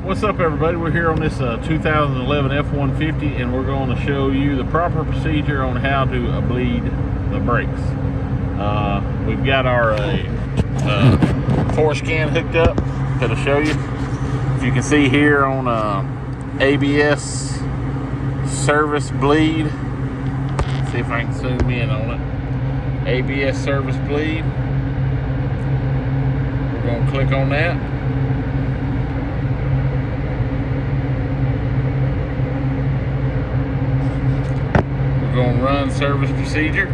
What's up, everybody? We're here on this 2011 F-150, and we're going to show you the proper procedure on how to bleed the brakes. We've got our Forscan hooked up. It'll show you. If you can see here on ABS service bleed. See if I can zoom in on it. ABS service bleed. We're going to click on that. Going to run service procedure.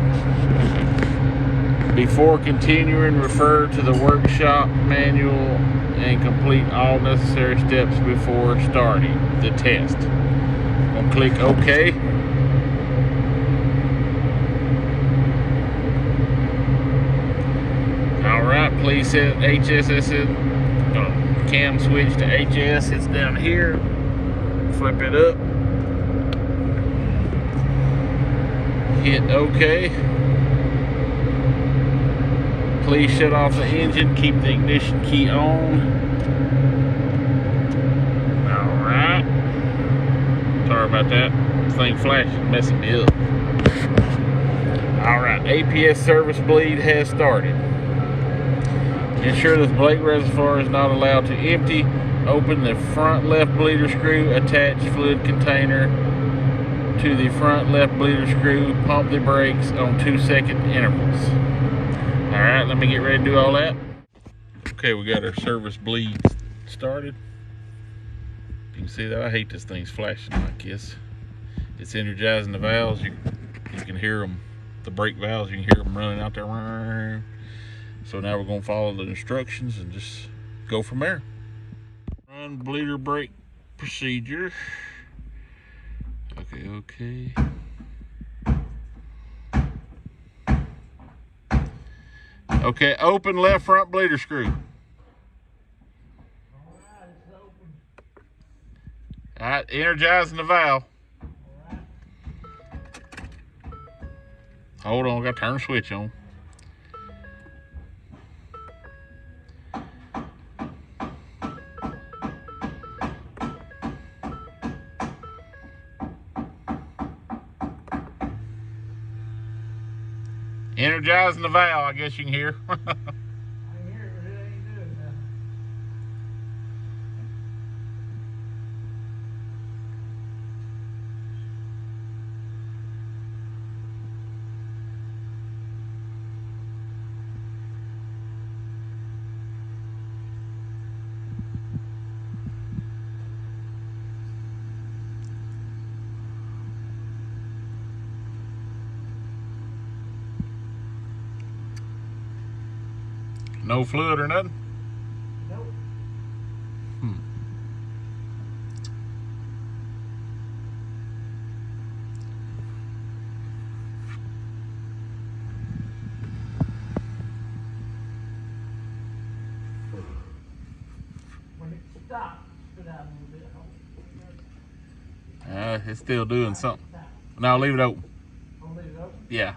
Before continuing, refer to the workshop manual and complete all necessary steps before starting the test. I'm going to click OK. Alright, please set HSS cam switch to HS. It's down here. Flip it up. Hit OK. Please shut off the engine. Keep the ignition key on. Alright. Sorry about that. Thing flashing, messing me up. Alright, APS service bleed has started. Ensure that the brake reservoir is not allowed to empty. Open the front left bleeder screw. Attach fluid container to the front left bleeder screw. Pump the brakes on 2-second intervals. Alright, let me get ready to do all that. Okay, we got our service bleed started. You can see that. I hate this thing's flashing like this. It's energizing the valves. You can hear them, the brake valves, you can hear them running out there. So now we're going to follow the instructions and just go from there. Run bleeder brake procedure. Okay. Okay, open left front bleeder screw. Alright, energizing the valve. Hold on, I gotta turn the switch on. Energizing the valve, I guess you can hear. I can hear it, but it ain't doing nothing. No fluid or nothing? Nope. When it stops, spit out a little bit. It's still doing something. Now leave it open. I'll leave it open. Yeah.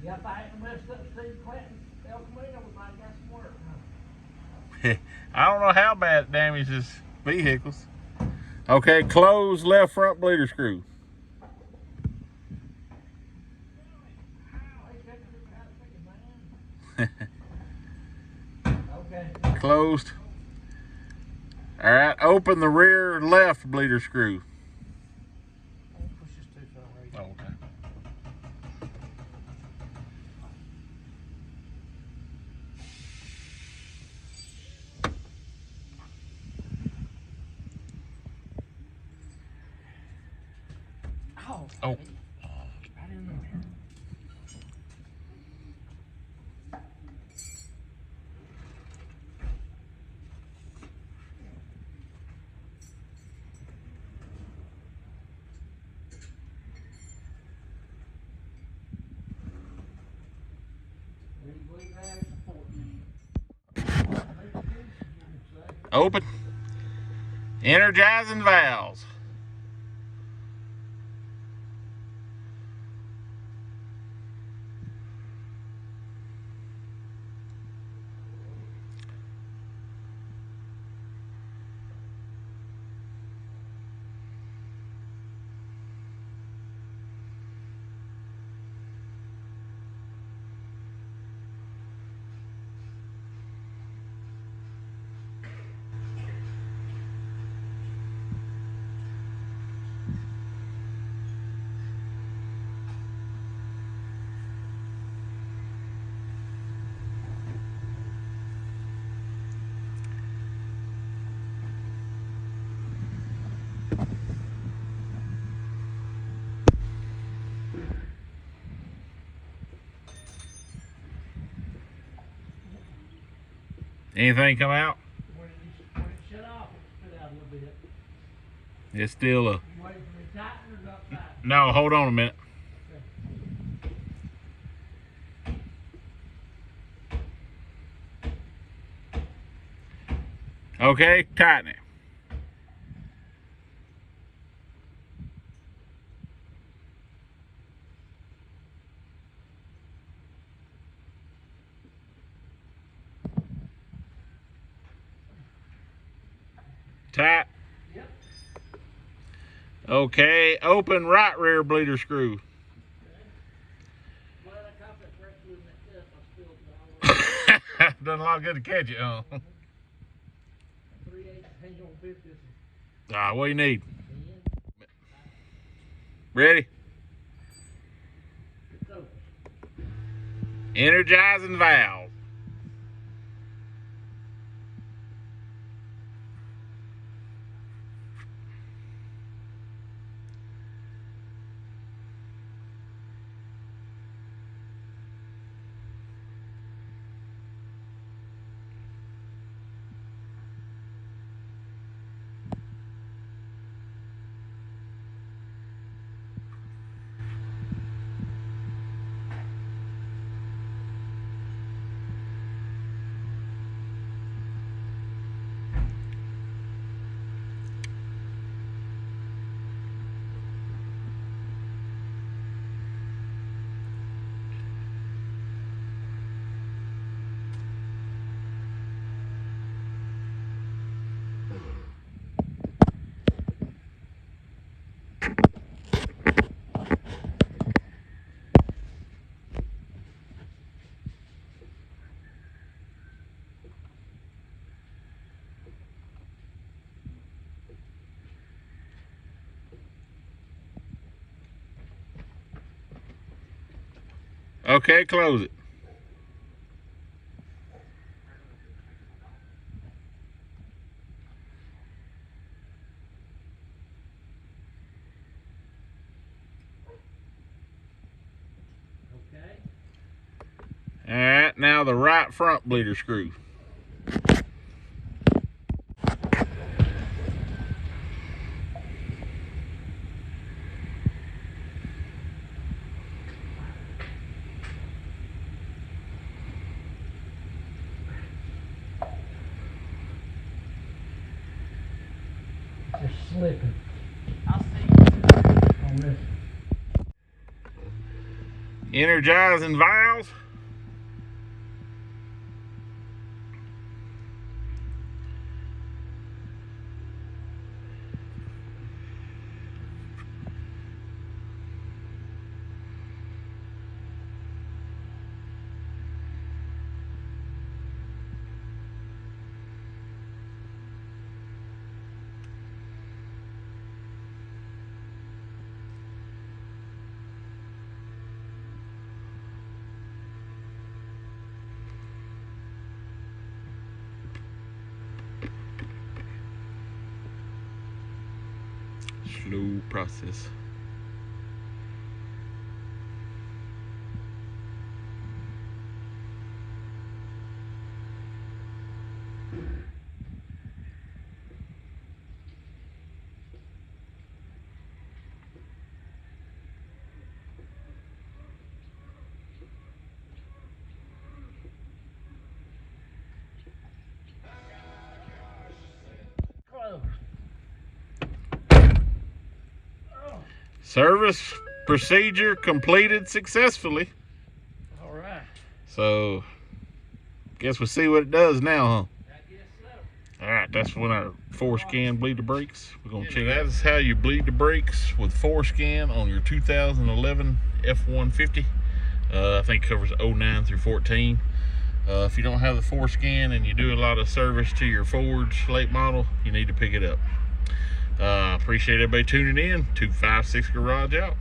Yeah, if I hadn't messed up Steve Clinton's El Camino, we might have got some work. Huh? I don't know how bad it damages vehicles. Okay, close left front bleeder screw. Okay. Closed. All right, open the rear left bleeder screw. Push this too far right. Oh, okay. Oh. Right in there. Open. Energizing valves. Anything come out? When it shut off, it spit out a little bit. It's still a. You waiting for me to tighten or not tighten? No, hold on a minute. Okay, tighten it. Tight. Yep. Okay, open right rear bleeder screw. Glad I caught that fresh fluid in that cup. I spilled it all over. Done a lot of good to catch it, huh? 3/8 hang on bit this one. Ah, what do you need? 10. Ready? It's open. Energizing valve. Okay, close it. Okay. All right, now the right front bleeder screw. Just slipping. I'll see on this. Energizing valves. Slow process. Close. Service procedure completed successfully. All right. So, guess we'll see what it does now, huh? I guess so. All right, that's when our Forscan bleed the brakes. We're gonna check. That is how you bleed the brakes with Forscan on your 2011 F150. I think it covers 09 through 14. If you don't have the Forscan and you do a lot of service to your Fords late model, you need to pick it up. Appreciate everybody tuning in. 256 Garage out.